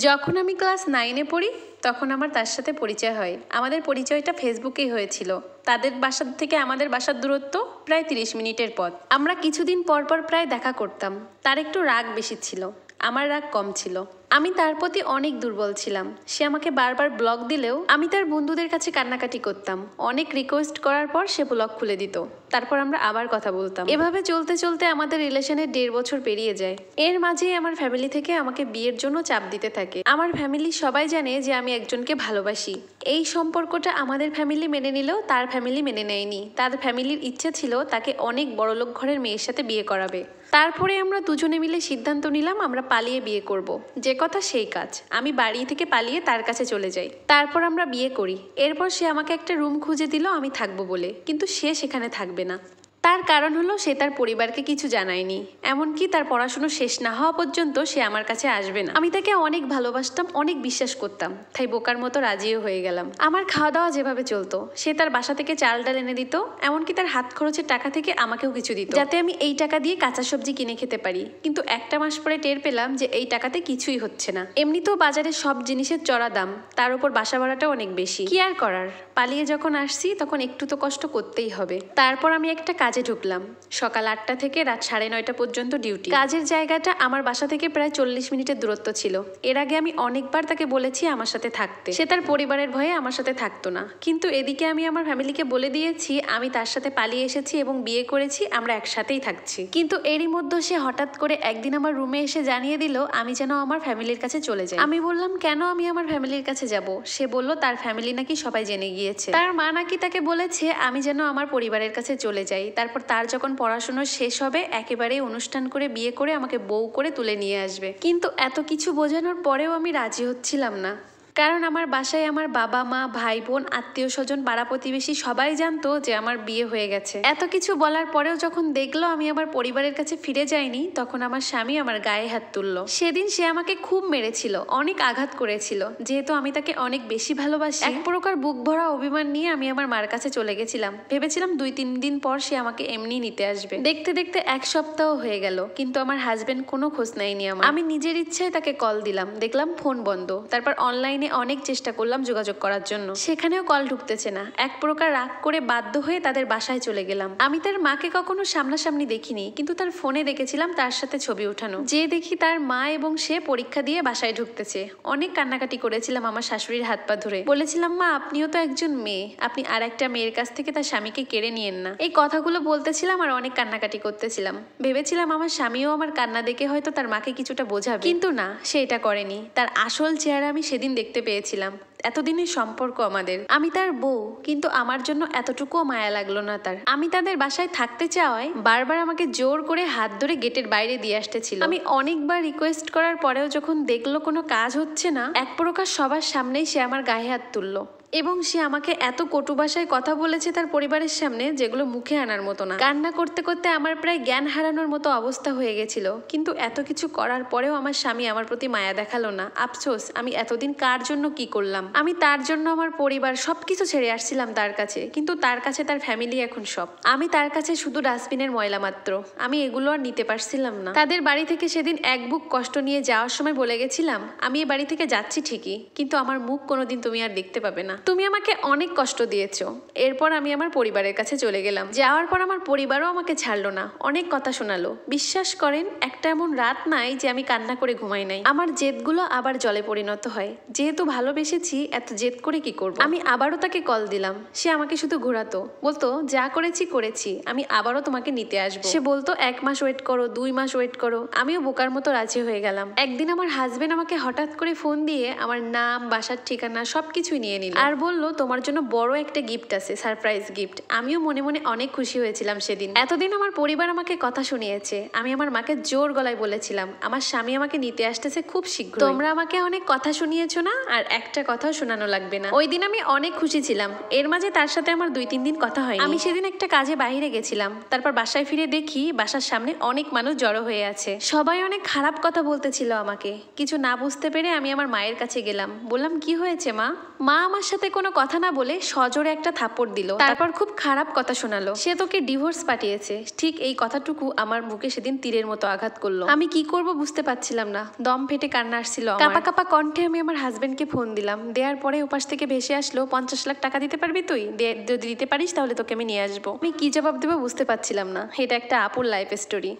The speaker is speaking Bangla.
যখন আমি ক্লাস 9-এ পড়ি তখন আমার তার সাথে পরিচয় হয়। আমাদের পরিচয়টা ফেসবুকেই হয়েছিল। তাদের বাসার থেকে আমাদের বাসার দূরত্ব প্রায় 30 মিনিটের পথ। আমরা কিছুদিন পর পর প্রায় দেখা করতাম। তার একটু রাগ বেশি ছিল, আমার রাগ কম ছিল। আমি তার প্রতি অনেক দুর্বল ছিলাম। সে আমাকে বারবার ব্লক দিলেও আমি তার বন্ধুদের কাছে কান্নাকাটি করতাম। অনেক রিকোয়েস্ট করার পর সে ব্লক খুলে দিত। তারপর আমরা আবার কথা বলতাম। এভাবে চলতে চলতে আমাদের রিলেশনের 1.5 বছর পেরিয়ে যায়। এর মাঝেই আমার ফ্যামিলি থেকে আমাকে বিয়ের জন্য চাপ দিতে থাকে। আমার ফ্যামিলি সবাই জানে যে আমি একজনকে ভালোবাসি। এই সম্পর্কটা আমাদের ফ্যামিলি মেনে নিলেও তার ফ্যামিলি মেনে নেয়নি। তার ফ্যামিলির ইচ্ছে ছিল তাকে অনেক বড়লোক ঘরের মেয়ের সাথে বিয়ে করাবে। তারপরে আমরা দুজনে মিলে সিদ্ধান্ত নিলাম আমরা পালিয়ে বিয়ে করব। যে কথা সেই কাজ। আমি বাড়ি থেকে পালিয়ে তার কাছে চলে যাই। তারপর আমরা বিয়ে করি। এরপর সে আমাকে একটা রুম খুঁজে দিল আমি থাকবো বলে, কিন্তু সে সেখানে থাকবে না। তার কারণ হলো সে তার পরিবারকে কিছু জানায়নি। এমনকি তার পড়াশুনো শেষ না হওয়া পর্যন্ত সে আমার কাছে আসবে না। আমি তাকে অনেক ভালোবাসতাম, অনেক বিশ্বাস করতাম, তাই বোকার মতো রাজিও হয়ে গেলাম। আমার খাওয়া দাওয়া যেভাবে চলতো, সে তার বাসা থেকে চাল ডাল এনে দিত, এমনকি তার হাত খরচের টাকা থেকে আমাকেও কিছু দিত, যাতে আমি এই টাকা দিয়ে কাঁচা সবজি কিনে খেতে পারি। কিন্তু একটা মাস পরে টের পেলাম যে এই টাকাতে কিছুই হচ্ছে না। এমনিতেও বাজারে সব জিনিসের চড়া দাম, তার উপর বাসা ভাড়াটাও অনেক বেশি। কি আর করার, পালিয়ে যখন আসছি তখন একটু তো কষ্ট করতেই হবে। তারপর আমি একটা কাজে ঢুকলাম। সকাল 8টা থেকে রাত 9:30 পর্যন্ত ডিউটি। কাজের জায়গাটা আমার বাসা থেকে প্রায় 40 মিনিটের দূরত্ব ছিল। এর আগে আমি অনেকবার তাকে বলেছি আমার সাথে থাকতে। সে তার পরিবারের ভয়ে আমার সাথে থাকতো না। কিন্তু এদিকে আমি আমার ফ্যামিলিকে বলে দিয়েছি আমি তার সাথে পালিয়ে এসেছি এবং বিয়ে করেছি, আমরা একসাথেই থাকছি। কিন্তু এরই মধ্যে সে হঠাৎ করে একদিন আমার রুমে এসে জানিয়ে দিল আমি যেন আমার ফ্যামিলির কাছে চলে যাই। আমি বললাম কেন আমি আমার ফ্যামিলির কাছে যাব? সে বলল তার ফ্যামিলি নাকি সবাই জেনে গিয়েছে। তার মা নাকি তাকে বলেছে আমি যেন আমার পরিবারের কাছে চলে যাই। তারপর তার যখন পড়াশোনা শেষ হবে একেবারেই অনুষ্ঠান করে বিয়ে করে আমাকে বউ করে তুলে নিয়ে আসবে। কিন্তু এত কিছু বোঝানোর পরেও আমি রাজি হচ্ছিলাম না। কারণ আমার বাসায় আমার বাবা মা ভাই বোন আত্মীয় স্বজন পাড়া প্রতিবেশী সবাই জানতো যে আমার বিয়ে হয়ে গেছে। এত কিছু বলার পরেও যখন দেখলো আমি আমার পরিবারের কাছে ফিরে যাইনি, তখন আমার স্বামী আমার গায়ে হাত তুললো। সেদিন সে আমাকে খুব মেরেছিল, অনেক আঘাত করেছিল। যেহেতু আমি তাকে অনেক বেশি ভালোবাসি, এক প্রকার বুক ভরা অভিমান নিয়ে আমি আমার মার কাছে চলে গেছিলাম। ভেবেছিলাম 2-3 দিন পর সে আমাকে এমনি নিতে আসবে। দেখতে দেখতে 1 সপ্তাহ হয়ে গেল, কিন্তু আমার হাজবেন্ড কোনো খোঁজ নেয়নি আমার। আমি নিজের ইচ্ছায় তাকে কল দিলাম, দেখলাম ফোন বন্ধ। তারপর অনলাইনে অনেক চেষ্টা করলাম যোগাযোগ করার জন্য, সেখানেও কল ঢুকতেছে না। এক প্রকার রাগ করে বাধ্য হয়ে তাদের বাসায় চলে গেলাম। আমি তার মাকে কখনো সামনাসামনি দেখিনি, কিন্তু তার ফোনে দেখেছিলাম তার সাথে ছবি উঠানো। যে দেখি তার মা এবং সে পরীক্ষা দিয়ে বাসায় ঢুকতেছে। অনেক কান্নাকাটি করেছিলাম আমার শাশুড়ির হাত পা ধরে। বলেছিলাম মা আপনিও তো একজন মেয়ে, আপনি আর একটা মেয়ের কাছ থেকে তার স্বামীকে কেড়ে নিয়েন না। এই কথাগুলো বলতেছিলাম আর অনেক কান্নাকাটি করতেছিলাম। ভেবেছিলাম আমার স্বামীও আমার কান্না দেখে হয়তো তার মাকে কিছুটা বোঝাবে, কিন্তু না, সে এটা করেনি। তার আসল চেহারা আমি সেদিন দেখতে পেয়েছিলাম। এতদিনের সম্পর্ক আমাদের, আমি তার বউ, কিন্তু আমার জন্য এতটুকুও মায়া লাগলো না তার। আমি তাদের বাসায় থাকতে চাওয়ায় বারবার আমাকে জোর করে হাত ধরে গেটের বাইরে দিয়ে আসতেছিল। আমি অনেকবার রিকোয়েস্ট করার পরেও যখন দেখলো কোনো কাজ হচ্ছে না, এক প্রকার সবার সামনেই সে আমার গায়ে হাত তুললো। এবং সে আমাকে এত কটু ভাষায় কথা বলেছে তার পরিবারের সামনে, যেগুলো মুখে আনার মতো না। কান্না করতে করতে আমার প্রায় জ্ঞান হারানোর মতো অবস্থা হয়ে গেছিল। কিন্তু এত কিছু করার পরেও আমার স্বামী আমার প্রতি মায়া দেখালো না। আফসোস, আমি এতদিন কার জন্য কি করলাম। আমি তার জন্য আমার পরিবার সবকিছু ছেড়ে আসছিলাম তার কাছে, কিন্তু তার কাছে তার ফ্যামিলি এখন সব। আমি তার কাছে শুধু ডাস্টবিনের ময়লা মাত্র। আমি এগুলো আর নিতে পারছিলাম না। তাদের বাড়ি থেকে সেদিন এক বুক কষ্ট নিয়ে যাওয়ার সময় বলে গেছিলাম আমি এ বাড়ি থেকে যাচ্ছি ঠিকই, কিন্তু আমার মুখ কোনোদিন তুমি আর দেখতে পাবে না। তুমি আমাকে অনেক কষ্ট দিয়েছো। এরপর আমি আমার পরিবারের কাছে চলে গেলাম। যাওয়ার পর আমার পরিবারও আমাকে ছাড়লো না, অনেক কথা শোনালো। বিশ্বাস করেন একটা এমন রাত নাই যে আমি কান্না করে ঘুমাই নাই। আমার জেদগুলো আবার জলে পরিণত হয়। যেহেতু ভালোবেসেছি, এত জেদ করে কি করব। আমি আবারও তাকে কল দিলাম। সে আমাকে শুধু ঘোরাতো, বলতো যা করেছি করেছি, আমি আবারও তোমাকে নিতে আসবো। সে বলতো 1 মাস ওয়েট করো, 2 মাস ওয়েট করো। আমিও বোকার মতো রাজি হয়ে গেলাম। একদিন আমার হাজবেন্ড আমাকে হঠাৎ করে ফোন দিয়ে আমার নাম, বাসার ঠিকানা সবকিছুই নিয়ে নিল আর বলল তোমার জন্য বড় একটা গিফট আছে, সারপ্রাইজ গিফট। আমিও মনে মনে অনেক খুশি হয়েছিলাম সেদিন। এতদিন আমার পরিবার আমাকে কথা শুনিয়েছে। আমি আমার মাকে জোর গলায় বলেছিলাম আমার স্বামী আমাকে নিতে আসতেছে খুব শীঘ্র। তোমরা আমাকে অনেক কথা শুনিয়েছো না, আর একটা কথা কথাও শোনানো লাগবে না। ওই দিন আমি অনেক খুশি ছিলাম। এর মাঝে তার সাথে আমার 2-3 দিন কথা হয়নি। আমি সেদিন একটা কাজে বাইরে গেছিলাম, তারপর বাসায় ফিরে দেখি বাসার সামনে অনেক মানুষ জড়ো হয়ে আছে। সবাই অনেক খারাপ কথা বলতেছিল আমাকে। কিছু না বুঝতে পেরে আমি আমার মায়ের কাছে গেলাম, বললাম কি হয়েছে মা? মা আমার সাথে কোনো কথা না বলে সজোরে একটা থাপ্পড় দিল, তারপর খুব খারাপ কথা শোনালো, সে তোকে ডিভোর্স পাঠিয়েছে। ঠিক এই কথাটুকু আমার বুকে সেদিন তীরের মতো আঘাত করলো। আমি কি করব বুঝতে পারছিলাম না, দম ফেটে কান্না আসছিল। কাপা কাপা কণ্ঠে আমি আমার হাজবেন্ডকে ফোন দিলাম। দেওয়ার পরে ওপাশ থেকে ভেসে আসলো, 50 লাখ টাকা দিতে পারবি তুই? যদি দিতে পারিস তাহলে তোকে আমি নিয়ে আসবো। আমি কি জবাব দেবো বুঝতে পারছিলাম না। এটা একটা আপুর লাইফ স্টোরি।